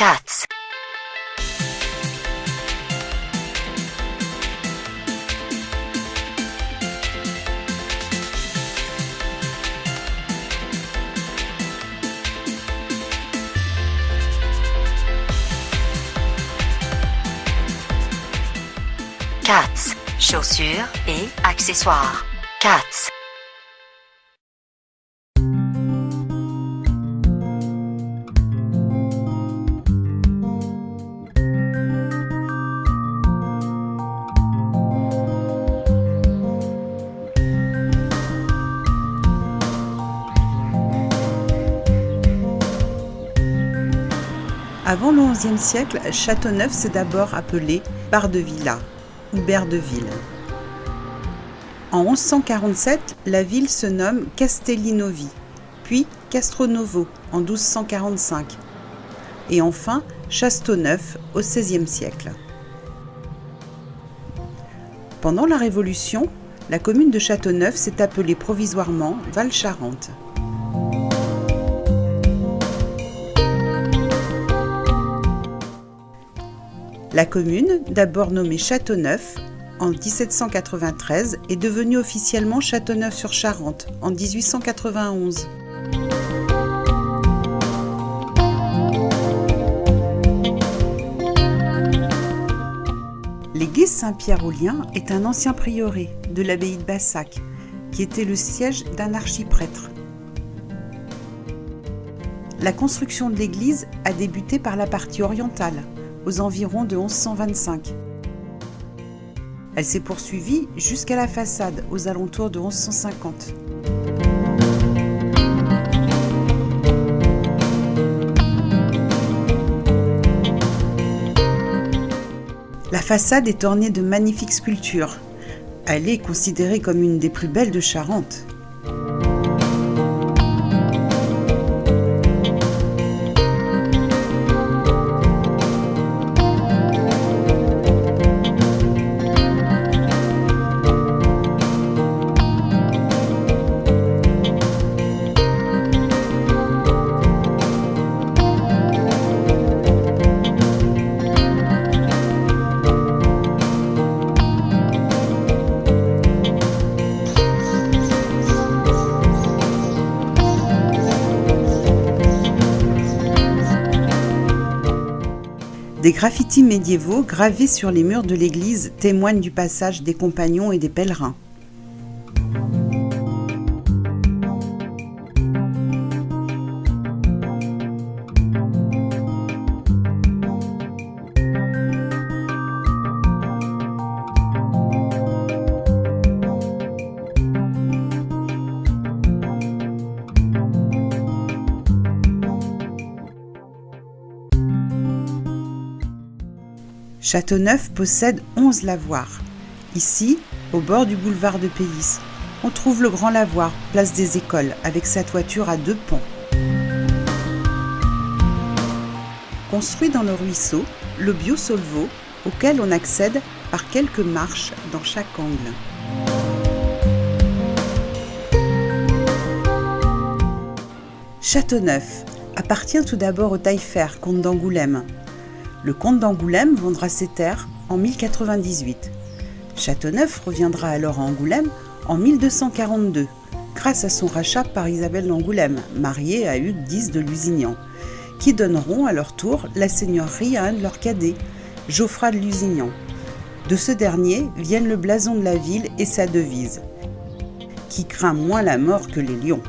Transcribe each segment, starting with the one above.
Cats. Cats, chaussures et accessoires. Cats. Avant le XIe siècle, Châteauneuf s'est d'abord appelé Bardevilla ou Berdeville. En 1147, la ville se nomme Castellinovi, puis Castronovo en 1245, et enfin Chasteauneuf au XVIe siècle. Pendant la Révolution, la commune de Châteauneuf s'est appelée provisoirement Val-Charente. La commune, d'abord nommée Châteauneuf en 1793, est devenue officiellement Châteauneuf-sur-Charente en 1891. L'église Saint-Pierre-aux-Liens est un ancien prieuré de l'abbaye de Bassac, qui était le siège d'un archiprêtre. La construction de l'église a débuté par la partie orientale, aux environs de 1125. Elle s'est poursuivie jusqu'à la façade, aux alentours de 1150. La façade est ornée de magnifiques sculptures. Elle est considérée comme une des plus belles de Charente. Des graffitis médiévaux gravés sur les murs de l'église témoignent du passage des compagnons et des pèlerins. Châteauneuf possède 11 lavoirs. Ici, au bord du boulevard de Pélis, on trouve le grand lavoir, place des Écoles, avec sa toiture à 2 pans. Construit dans le ruisseau, le Bio-Solvo, auquel on accède par quelques marches dans chaque angle. Châteauneuf appartient tout d'abord au Taillefer, comte d'Angoulême. Le comte d'Angoulême vendra ses terres en 1098. Châteauneuf reviendra alors à Angoulême en 1242, grâce à son rachat par Isabelle d'Angoulême, mariée à Hugues X de Lusignan, qui donneront à leur tour la seigneurie à un de leurs cadets, Geoffroy de Lusignan. De ce dernier viennent le blason de la ville et sa devise, qui craint moins la mort que les lions.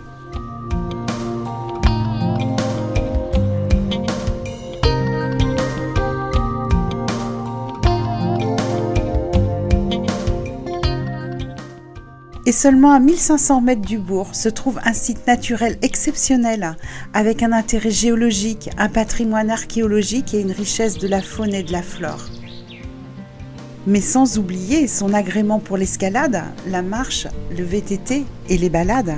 Et seulement à 1500 mètres du bourg se trouve un site naturel exceptionnel, avec un intérêt géologique, un patrimoine archéologique et une richesse de la faune et de la flore. Mais sans oublier son agrément pour l'escalade, la marche, le VTT et les balades.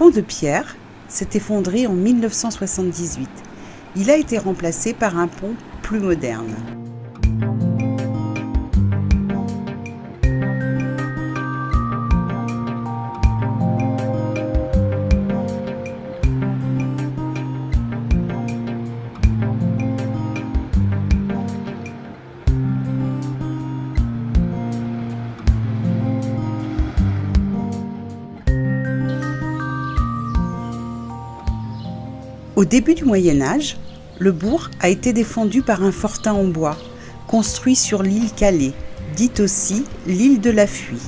pont de pierre s'est effondré en 1978. Il a été remplacé par un pont plus moderne. Au début du Moyen Âge, le bourg a été défendu par un fortin en bois, construit sur l'île Calais, dite aussi l'île de la Fuie.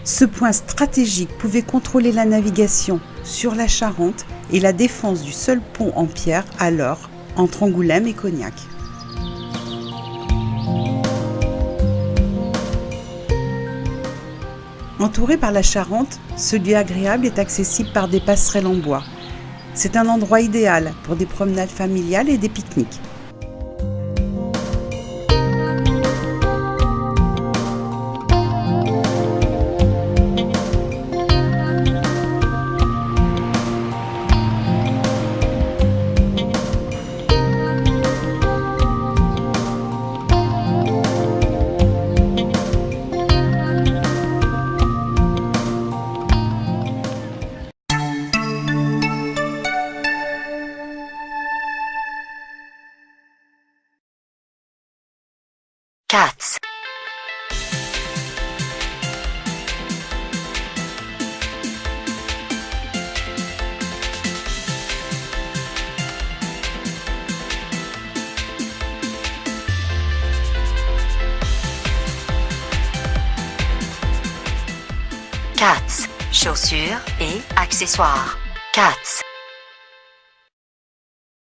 Ce point stratégique pouvait contrôler la navigation sur la Charente et la défense du seul pont en pierre alors entre Angoulême et Cognac. Entouré par la Charente, ce lieu agréable est accessible par des passerelles en bois. C'est un endroit idéal pour des promenades familiales et des pique-niques. Cats. Cats, chaussures et accessoires. Cats.